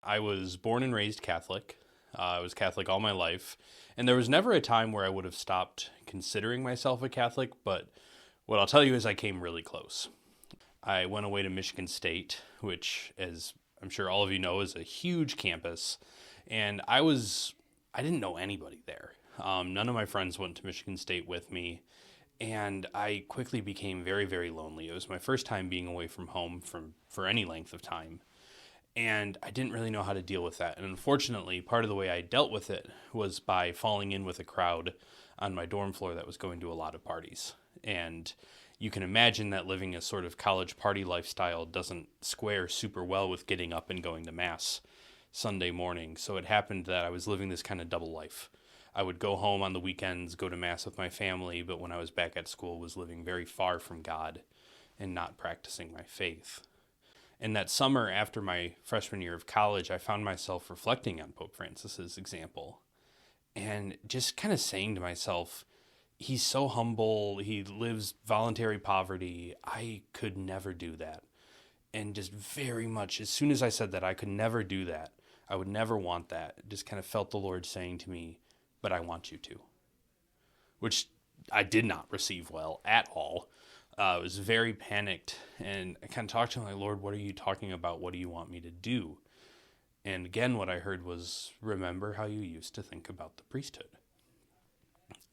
I was born and raised Catholic. I was Catholic all my life, and there was never a time where I would have stopped considering myself a Catholic, but what I'll tell you is I came really close. I went away to Michigan State, which, as I'm sure all of you know, is a huge campus, and I didn't know anybody there. None of my friends went to Michigan State with me, and I quickly became very, very lonely. It was my first time being away from home for any length of time. And I didn't really know how to deal with that. And unfortunately, part of the way I dealt with it was by falling in with a crowd on my dorm floor that was going to a lot of parties. And you can imagine that living a sort of college party lifestyle doesn't square super well with getting up and going to Mass Sunday morning. So it happened that I was living this kind of double life. I would go home on the weekends, go to Mass with my family, but when I was back at school was living very far from God and not practicing my faith. And that summer after my freshman year of college, I found myself reflecting on Pope Francis's example and just kind of saying to myself, he's so humble, he lives voluntary poverty. I could never do that. And just very much, as soon as I said that I could never do that, I would never want that, just kind of felt the Lord saying to me, but I want you to, which I did not receive well at all. I was very panicked, and I kind of talked to him like, Lord, what are you talking about? What do you want me to do? And again, what I heard was, remember how you used to think about the priesthood.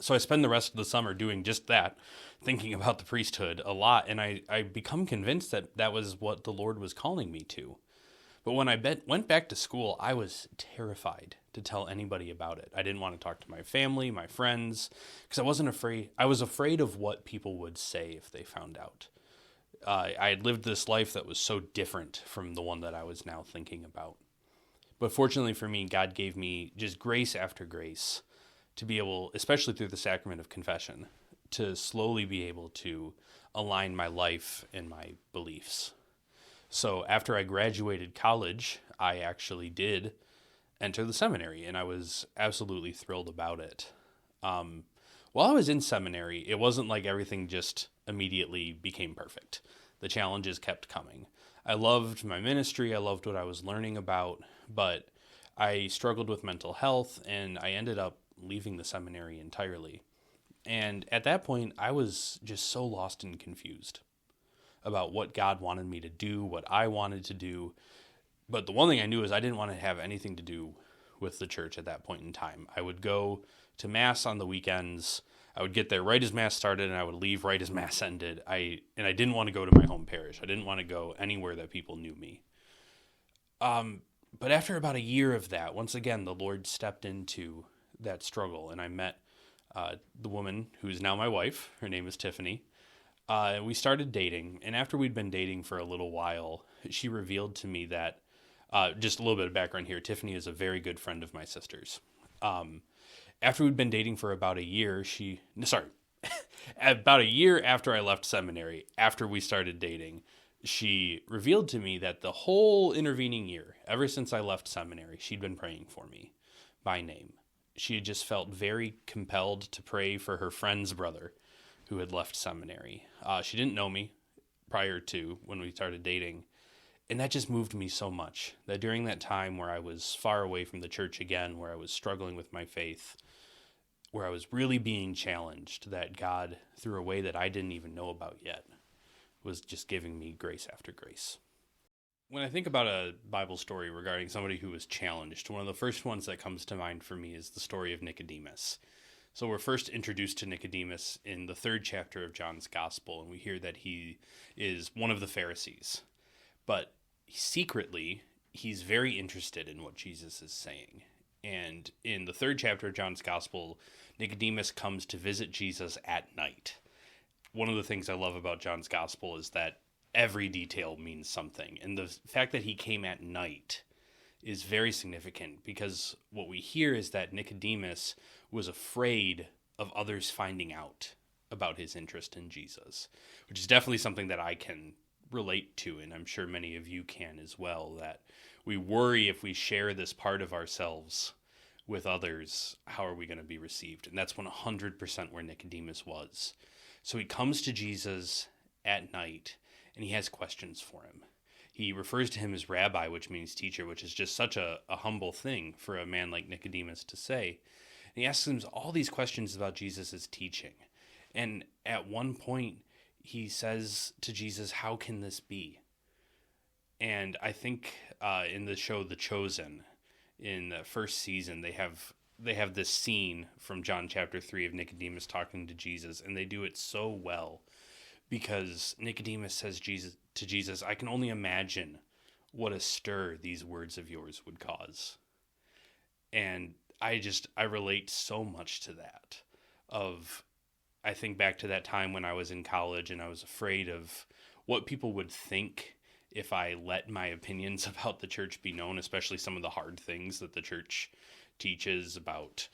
So I spend the rest of the summer doing just that, thinking about the priesthood a lot, and I become convinced that that was what the Lord was calling me to. But when I went back to school, I was terrified to tell anybody about it. I didn't want to talk to my family, my friends, because I wasn't afraid. I was afraid of what people would say if they found out. I had lived this life that was so different from the one that I was now thinking about. But fortunately for me, God gave me just grace after grace to be able, especially through the sacrament of confession, to slowly be able to align my life and my beliefs. So after I graduated college, I actually did enter the seminary, and I was absolutely thrilled about it. While I was in seminary, it wasn't like everything just immediately became perfect. The challenges kept coming. I loved my ministry, I loved what I was learning about, but I struggled with mental health, and I ended up leaving the seminary entirely. And at that point, I was just so lost and confused about what God wanted me to do, what I wanted to do. But the one thing I knew is I didn't want to have anything to do with the church at that point in time. I would go to Mass on the weekends. I would get there right as Mass started, and I would leave right as Mass ended. I didn't want to go to my home parish. I didn't want to go anywhere that people knew me. But after about a year of that, once again, the Lord stepped into that struggle, and I met the woman who's now my wife. Her name is Tiffany. We started dating, and after we'd been dating for a little while, she revealed to me that, just a little bit of background here, Tiffany is a very good friend of my sister's. After we'd been dating for about a year, about a year after I left seminary, after we started dating, she revealed to me that the whole intervening year, ever since I left seminary, she'd been praying for me by name. She had just felt very compelled to pray for her friend's brother who had left seminary. She didn't know me prior to when we started dating, and that just moved me so much that during that time where I was far away from the church again, where I was struggling with my faith, where I was really being challenged, that God, through a way that I didn't even know about yet, was just giving me grace after grace. When I think about a Bible story regarding somebody who was challenged, one of the first ones that comes to mind for me is the story of Nicodemus. So we're first introduced to Nicodemus in the 3rd chapter of John's Gospel, and we hear that he is one of the Pharisees. But secretly, he's very interested in what Jesus is saying. And in the 3rd chapter of John's Gospel, Nicodemus comes to visit Jesus at night. One of the things I love about John's Gospel is that every detail means something. And the fact that he came at night is very significant, because what we hear is that Nicodemus was afraid of others finding out about his interest in Jesus, which is definitely something that I can relate to, and I'm sure many of you can as well, that we worry if we share this part of ourselves with others, how are we going to be received? And that's 100% where Nicodemus was. So he comes to Jesus at night, and he has questions for him. He refers to him as rabbi, which means teacher, which is just such a humble thing for a man like Nicodemus to say. And he asks him all these questions about Jesus' teaching. And at one point, he says to Jesus, "How can this be?" And I think in the show The Chosen, in the first season, they have this scene from John chapter 3 of Nicodemus talking to Jesus, and they do it so well because Nicodemus says to Jesus, "I can only imagine what a stir these words of yours would cause." And I relate so much to that. I think back to that time when I was in college and I was afraid of what people would think if I let my opinions about the church be known, especially some of the hard things that the church teaches about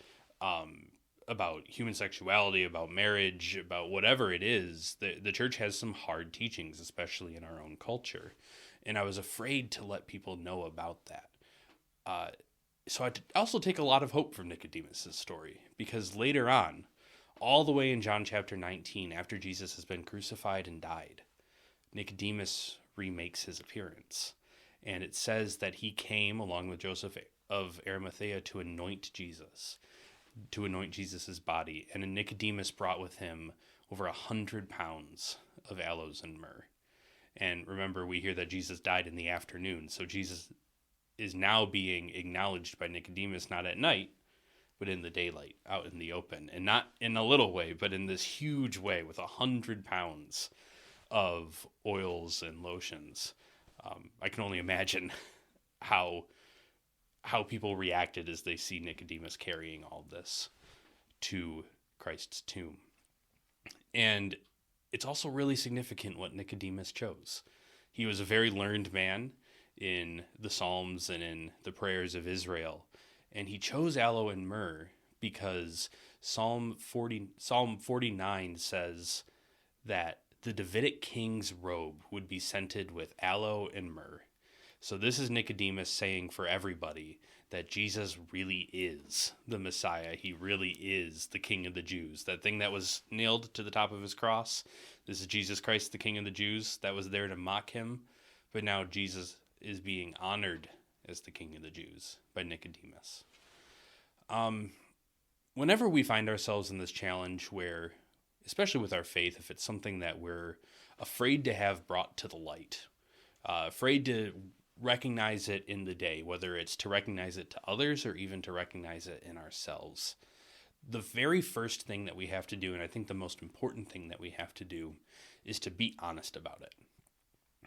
human sexuality, about marriage, about whatever it is. The church has some hard teachings, especially in our own culture. And I was afraid to let people know about that. So I also take a lot of hope from Nicodemus' story, because later on, all the way in John chapter 19, after Jesus has been crucified and died, Nicodemus remakes his appearance. And it says that he came along with Joseph of Arimathea to anoint Jesus' body. And Nicodemus brought with him over 100 pounds of aloes and myrrh. And remember, we hear that Jesus died in the afternoon. So Jesus is now being acknowledged by Nicodemus, not at night, but in the daylight, out in the open. And not in a little way, but in this huge way with 100 pounds of oils and lotions. I can only imagine how people reacted as they see Nicodemus carrying all this to Christ's tomb. And it's also really significant what Nicodemus chose. He was a very learned man in the Psalms and in the prayers of Israel. And he chose aloe and myrrh because Psalm 49 says that the Davidic king's robe would be scented with aloe and myrrh. So this is Nicodemus saying for everybody that Jesus really is the Messiah. He really is the King of the Jews. That thing that was nailed to the top of his cross, this is Jesus Christ, the King of the Jews, that was there to mock him. But now Jesus is being honored as the King of the Jews by Nicodemus. Whenever we find ourselves in this challenge where, especially with our faith, if it's something that we're afraid to have brought to the light, afraid to recognize it in the day, whether it's to recognize it to others or even to recognize it in ourselves, the very first thing that we have to do, and I think the most important thing that we have to do, is to be honest about it.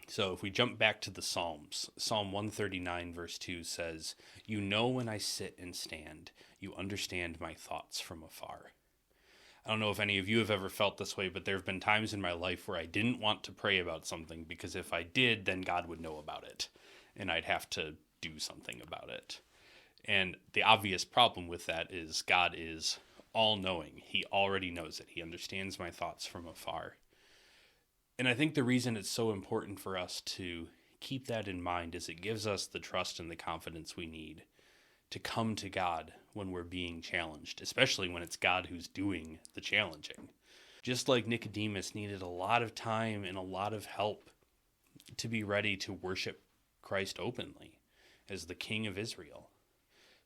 So if we jump back to the Psalms, Psalm 139 verse 2 says, "You know when I sit and stand, you understand my thoughts from afar." I don't know if any of you have ever felt this way, but there have been times in my life where I didn't want to pray about something because if I did, then God would know about it and I'd have to do something about it. And the obvious problem with that is God is all-knowing. He already knows it. He understands my thoughts from afar. And I think the reason it's so important for us to keep that in mind is it gives us the trust and the confidence we need to come to God when we're being challenged, especially when it's God who's doing the challenging. Just like Nicodemus needed a lot of time and a lot of help to be ready to worship Christ openly as the King of Israel.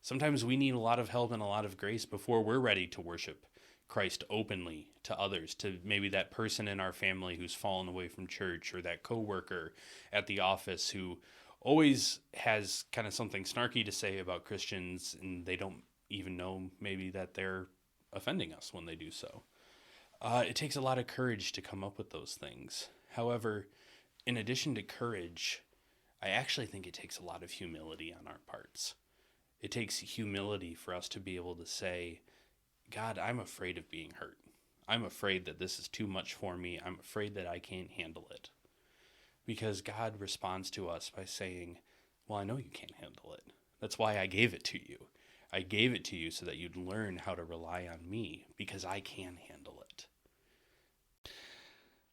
Sometimes we need a lot of help and a lot of grace before we're ready to worship Christ openly to others, to maybe that person in our family who's fallen away from church, or that coworker at the office who always has kind of something snarky to say about Christians and they don't even know maybe that they're offending us when they do so. It takes a lot of courage to come up with those things. However, in addition to courage, I actually think it takes a lot of humility on our parts. It takes humility for us to be able to say, God, I'm afraid of being hurt. I'm afraid that this is too much for me. I'm afraid that I can't handle it. Because God responds to us by saying, well, I know you can't handle it. That's why I gave it to you. I gave it to you so that you'd learn how to rely on me, because I can handle it.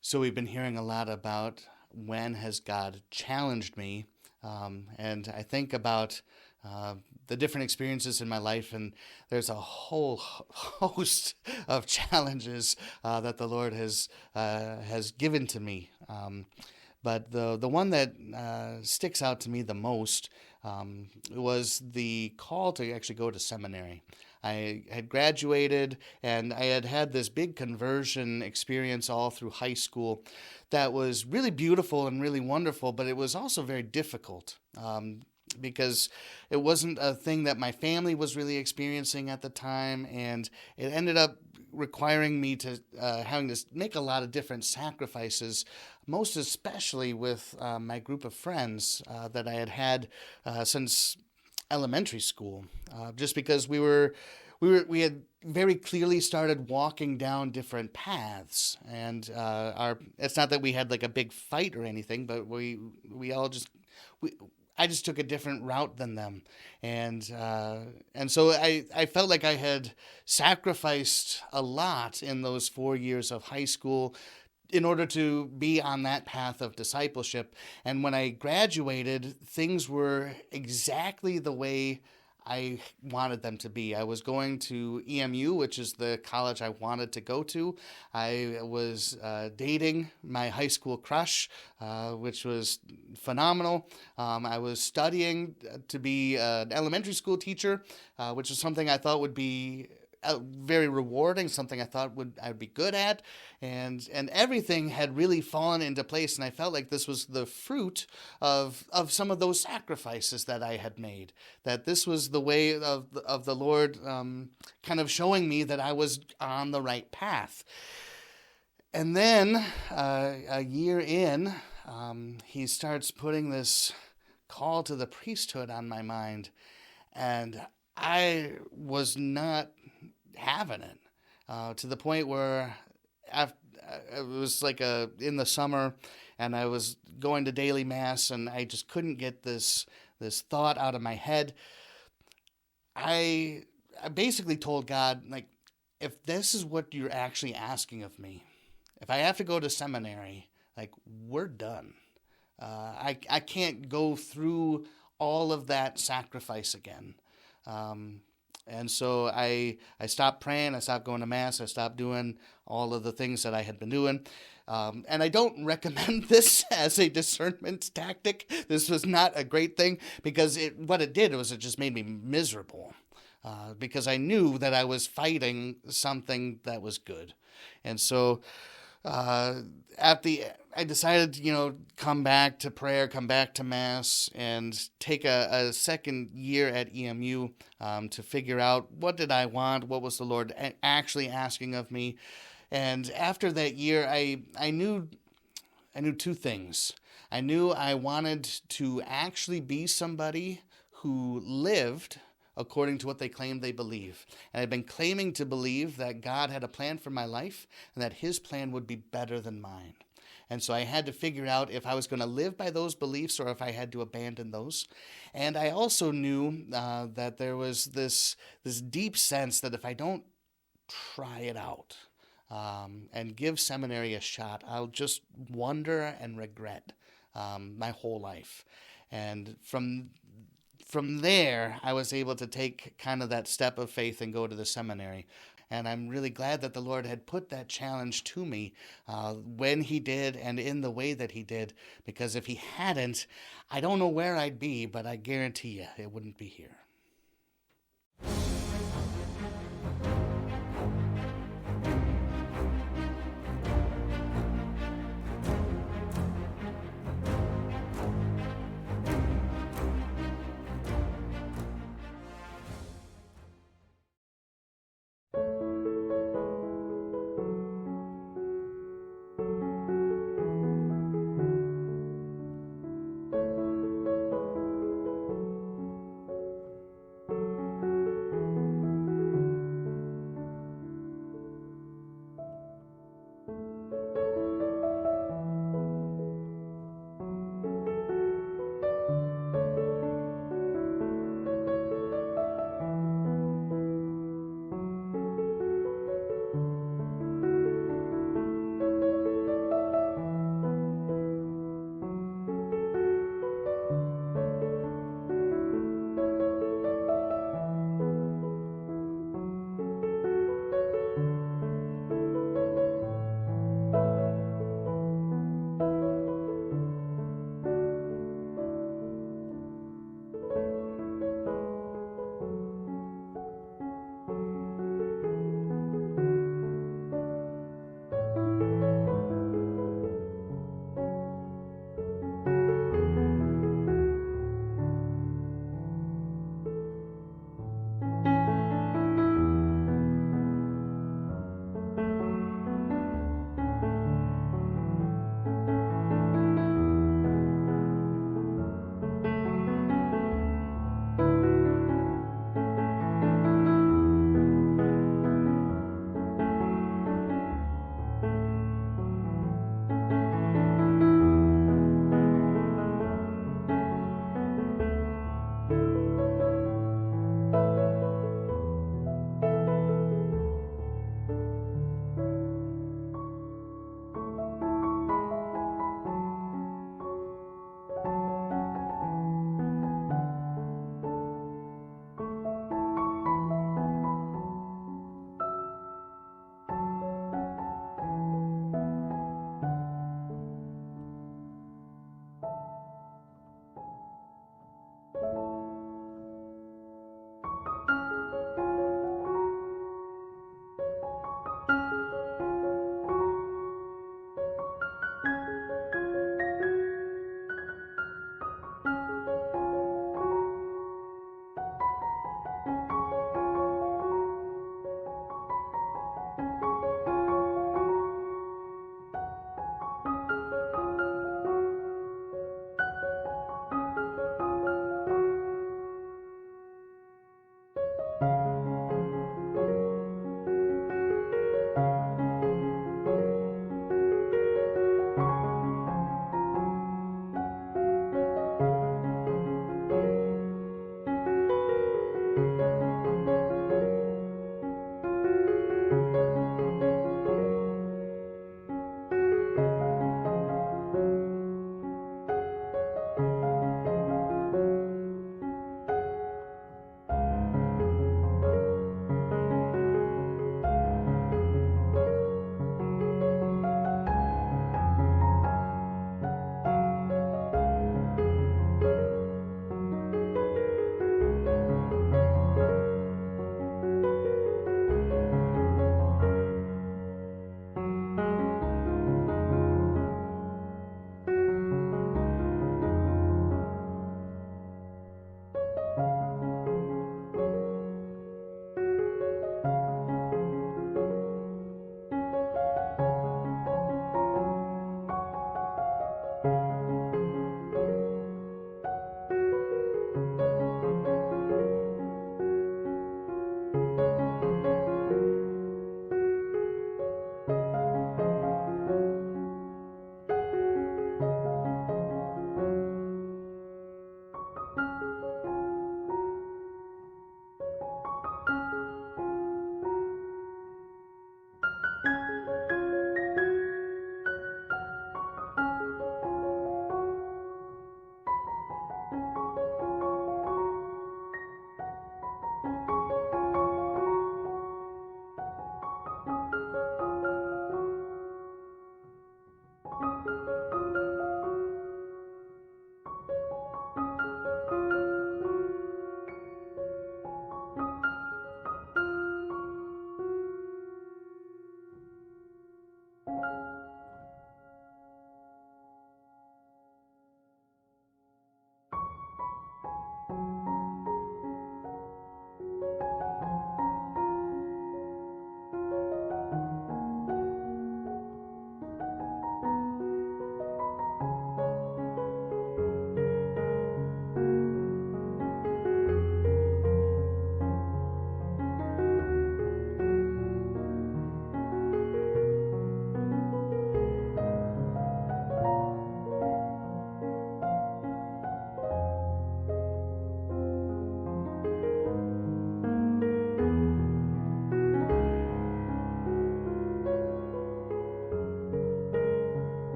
So we've been hearing a lot about when has God challenged me, and I think about the different experiences in my life, and there's a whole host of challenges that the Lord has given to me. But the one that sticks out to me the most was the call to actually go to seminary. I had graduated and I had had this big conversion experience all through high school that was really beautiful and really wonderful, but it was also very difficult. Because it wasn't a thing that my family was really experiencing at the time, and it ended up requiring me to having to make a lot of different sacrifices, most especially with my group of friends that I had since elementary school, just because we had very clearly started walking down different paths, and it's not that we had like a big fight or anything, but I just took a different route than them, and so I felt like I had sacrificed a lot in those 4 years of high school in order to be on that path of discipleship. And when I graduated, things were exactly the way I wanted them to be. I was going to EMU, which is the college I wanted to go to. I was dating my high school crush, which was phenomenal. I was studying to be an elementary school teacher, which is something I thought would be very rewarding, something I thought I'd be good at, and everything had really fallen into place, and I felt like this was the fruit of some of those sacrifices that I had made, that this was the way of the Lord kind of showing me that I was on the right path. And then a year in, he starts putting this call to the priesthood on my mind, and I was not having it to the point where it was like in the summer, and I was going to daily mass, and I just couldn't get this thought out of my head. I basically told God, like, if this is what you're actually asking of me, if I have to go to seminary, like, we're done. I can't go through all of that sacrifice again. And so I stopped praying, I stopped going to mass, I stopped doing all of the things that I had been doing. And I don't recommend this as a discernment tactic. This was not a great thing, because what it did was it just made me miserable. Because I knew that I was fighting something that was good. And so I decided to, come back to prayer, come back to mass, and take a second year at EMU to figure out what did I want, what was the Lord actually asking of me. And after that year, I knew two things. I knew I wanted to actually be somebody who lived according to what they claimed they believe. And I'd been claiming to believe that God had a plan for my life and that his plan would be better than mine. And so I had to figure out if I was going to live by those beliefs or if I had to abandon those. And I also knew that there was this deep sense that if I don't try it out and give seminary a shot, I'll just wonder and regret my whole life. And from there, I was able to take kind of that step of faith and go to the seminary. And I'm really glad that the Lord had put that challenge to me when he did and in the way that he did, because if he hadn't, I don't know where I'd be, but I guarantee you it wouldn't be here.